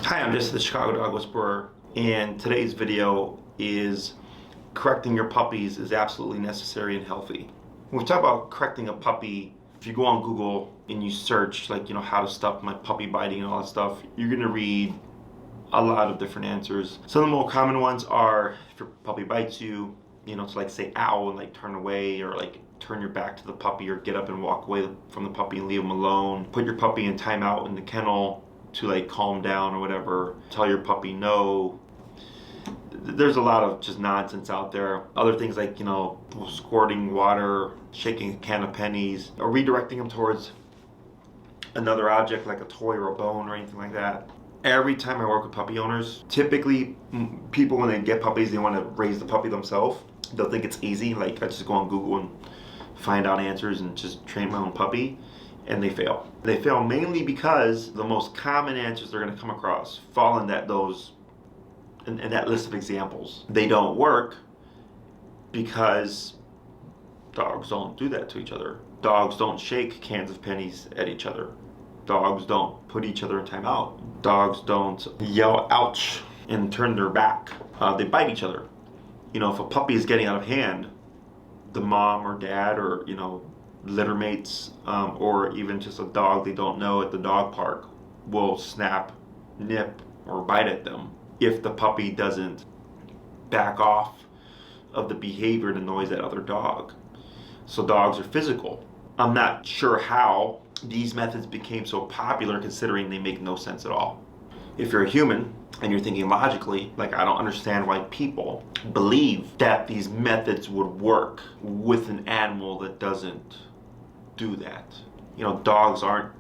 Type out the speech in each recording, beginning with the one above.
Hi, I'm just the Chicago Dog Whisperer, and today's video is correcting your puppies is absolutely necessary and healthy. When we talk about correcting a puppy, if you go on Google and you search how to stop my puppy biting and all that stuff, you're gonna read a lot of different answers. Some of the more common ones are if your puppy bites you, to say ow and turn away, or turn your back to the puppy, or get up and walk away from the puppy and leave them alone. Put your puppy in timeout in the kennel to calm down or whatever. Tell your puppy no. There's a lot of just nonsense out there. Other things squirting water, shaking a can of pennies, or redirecting them towards another object like a toy or a bone or anything like that. Every time I work with puppy owners, typically people, when they get puppies, they want to raise the puppy themselves. They'll think it's easy, I just go on Google and find out answers and just train my own puppy, and they fail. They fail mainly because the most common answers they're going to come across fall in that list of examples. They don't work because dogs don't do that to each other. Dogs don't shake cans of pennies at each other. Dogs don't put each other in timeout. Dogs don't yell ouch and turn their back. They bite each other. If a puppy is getting out of hand, the mom or dad or litter mates, or even just a dog they don't know at the dog park will snap, nip, or bite at them if the puppy doesn't back off of the behavior and annoys that other dog. So dogs are physical. I'm not sure how these methods became so popular, considering they make no sense at all. If you're a human and you're thinking logically, I don't understand why people believe that these methods would work with an animal that doesn't do that. Dogs aren't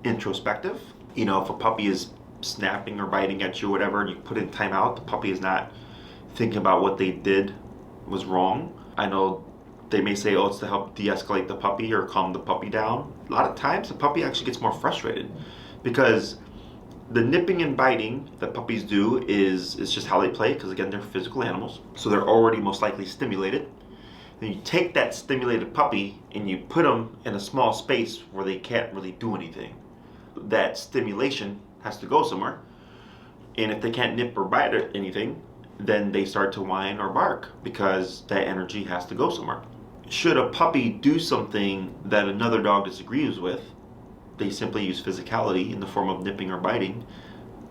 introspective. If a puppy is snapping or biting at you or whatever, and you put it in timeout, the puppy is not thinking about what they did was wrong. I know they may say, oh, it's to help de-escalate the puppy or calm the puppy down. A lot of times the puppy actually gets more frustrated, because the nipping and biting that puppies do is just how they play, because again, they're physical animals, so they're already most likely stimulated. Then you take that stimulated puppy and you put them in a small space where they can't really do anything. That stimulation has to go somewhere, and if they can't nip or bite at anything, then they start to whine or bark, because that energy has to go somewhere. Should a puppy do something that another dog disagrees with, they simply use physicality in the form of nipping or biting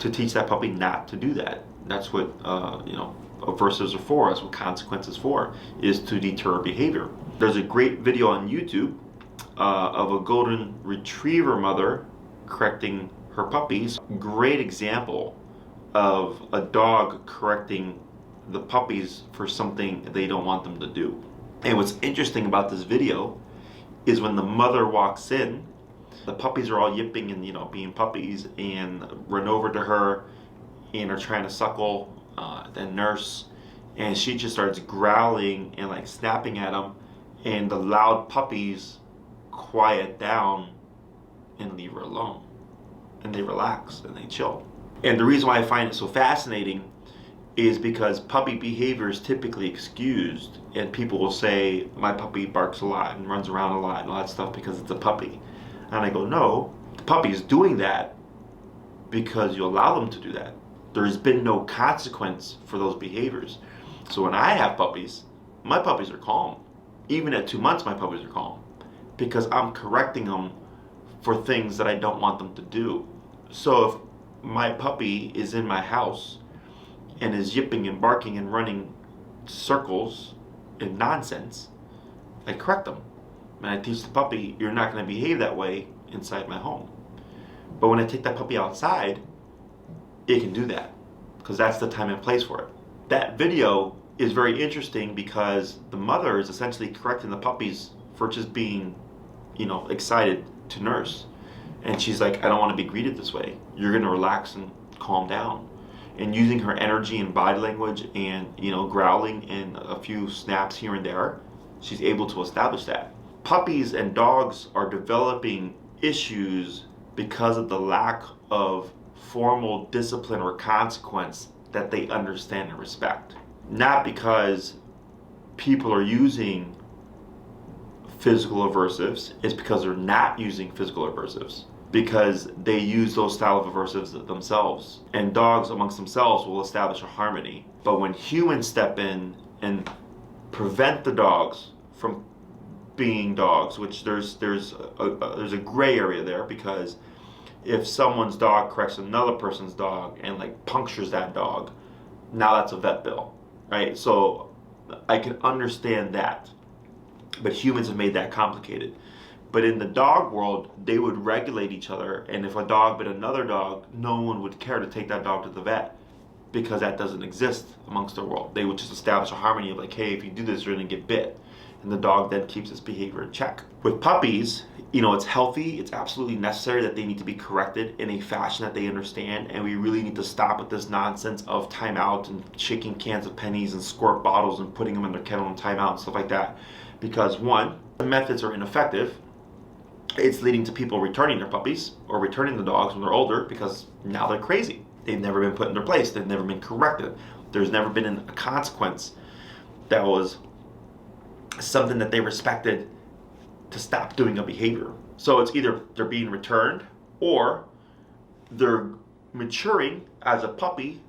to teach that puppy not to do that. That's what aversives are for. That's what consequences for, is to deter behavior. There's a great video on YouTube of a golden retriever mother correcting her puppies. Great example of a dog correcting the puppies for something they don't want them to do. And what's interesting about this video is when the mother walks in, the puppies are all yipping and being puppies, and run over to her and are trying to suckle, then nurse, and she just starts growling and snapping at them, and the loud puppies quiet down and leave her alone, and they relax and they chill. And the reason why I find it so fascinating is because puppy behavior is typically excused, and people will say, my puppy barks a lot and runs around a lot and all that stuff because it's a puppy. And I go, no, the puppy is doing that because you allow them to do that. There's been no consequence for those behaviors. So when I have puppies, my puppies are calm. Even at 2 months, my puppies are calm, because I'm correcting them for things that I don't want them to do. So if my puppy is in my house and is yipping and barking and running circles and nonsense, I correct them. And I teach the puppy, you're not going to behave that way inside my home. But when I take that puppy outside, it can do that, because that's the time and place for it. That video is very interesting because the mother is essentially correcting the puppies for just being, excited to nurse. And she's like, I don't want to be greeted this way. You're going to relax and calm down. And using her energy and body language and, growling and a few snaps here and there, she's able to establish that. Puppies and dogs are developing issues because of the lack of formal discipline or consequence that they understand and respect. Not because people are using physical aversives, it's because they're not using physical aversives. because they use those style of aversives themselves. And dogs amongst themselves will establish a harmony. But when humans step in and prevent the dogs from being dogs, which there's a gray area there, because if someone's dog corrects another person's dog and like punctures that dog, now that's a vet bill, right? So I can understand that, but humans have made that complicated. But in the dog world, they would regulate each other, and if a dog bit another dog, no one would care to take that dog to the vet, because that doesn't exist amongst their world. They would just establish a harmony of like, hey, if you do this, you're gonna get bit. And the dog then keeps its behavior in check. With puppies, it's healthy, it's absolutely necessary that they need to be corrected in a fashion that they understand, and we really need to stop with this nonsense of timeout and shaking cans of pennies and squirt bottles and putting them in their kennel and timeout and stuff like that. Because one, the methods are ineffective. It's leading to people returning their puppies or returning the dogs when they're older because now they're crazy. They've never been put in their place. They've never been corrected. There's never been a consequence that was something that they respected to stop doing a behavior. So it's either they're being returned or they're maturing as a puppy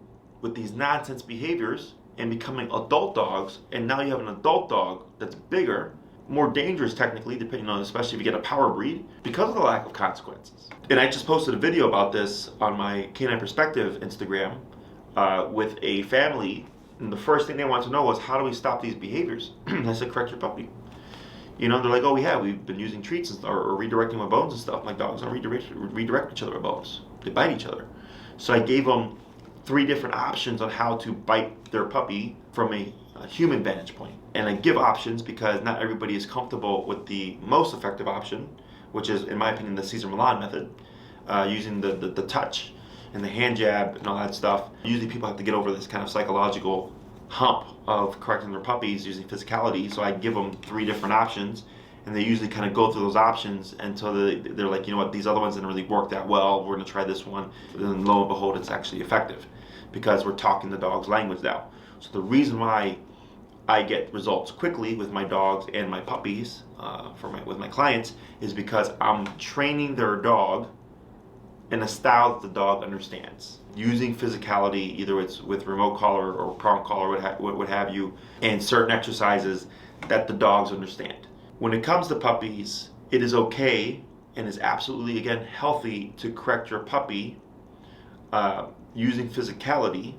with these nonsense behaviors and becoming adult dogs, and now you have an adult dog that's bigger, more dangerous technically, depending on, especially if you get a power breed, because of the lack of consequences. And I just posted a video about this on my Canine Perspective Instagram with a family, and the first thing they wanted to know was, how do we stop these behaviors? I said, correct your puppy. They're like, oh, we've been using treats or redirecting with bones and stuff. My dogs don't redirect each other with bones. They bite each other. So I gave them 3 different options on how to bite their puppy from a human vantage point. And I give options because not everybody is comfortable with the most effective option, which is, in my opinion, the Cesar Millan method, using the touch and the hand jab and all that stuff. Usually people have to get over this kind of psychological hump of correcting their puppies using physicality. So I give them 3 different options, and they usually kind of go through those options until they're like, you know what, these other ones didn't really work that well. We're going to try this one. And then lo and behold, it's actually effective because we're talking the dog's language now. So the reason why I get results quickly with my dogs and my puppies with my clients is because I'm training their dog in a style that the dog understands, using physicality, either it's with remote collar or prong collar, what have you, and certain exercises that the dogs understand. When it comes to puppies, it is okay and is absolutely, again, healthy to correct your puppy using physicality,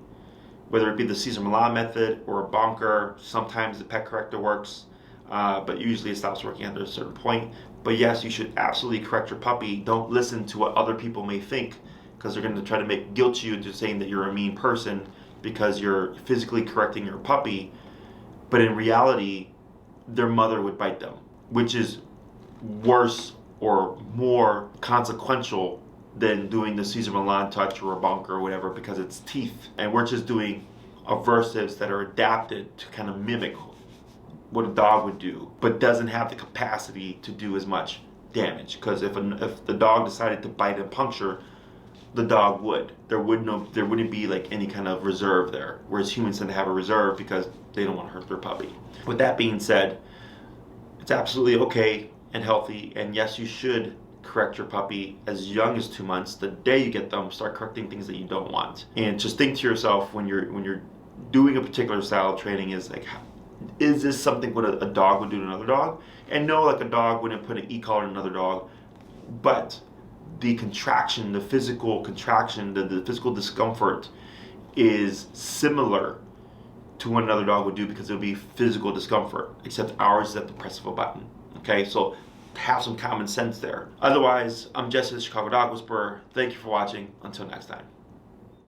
whether it be the Cesar Millan method or a bonker. Sometimes the pet corrector works, but usually it stops working after a certain point. But yes, you should absolutely correct your puppy. Don't listen to what other people may think, because they're going to try to guilt you into saying that you're a mean person because you're physically correcting your puppy. But in reality, their mother would bite them, which is worse or more consequential than doing the Cesar Millan touch or a bonker or whatever, because it's teeth. And we're just doing aversives that are adapted to kind of mimic what a dog would do, but doesn't have the capacity to do as much damage. Because if the dog decided to bite and puncture, the dog would. There wouldn't be like any kind of reserve there, whereas humans tend to have a reserve because they don't want to hurt their puppy. With that being said, it's absolutely okay and healthy, and yes, you should correct your puppy as young as 2 months. The day you get them, start correcting things that you don't want. And just think to yourself when you're doing a particular style of training, is like, is this something what a dog would do to another dog? And no, like a dog wouldn't put an e-collar on another dog, but the contraction, the physical contraction, the physical discomfort is similar to what another dog would do, because it'll be physical discomfort, except ours is at the press of a button. Okay, so have some common sense there. Otherwise, I'm Jesse, the Chicago Dog Whisperer. Thank you for watching. Until next time.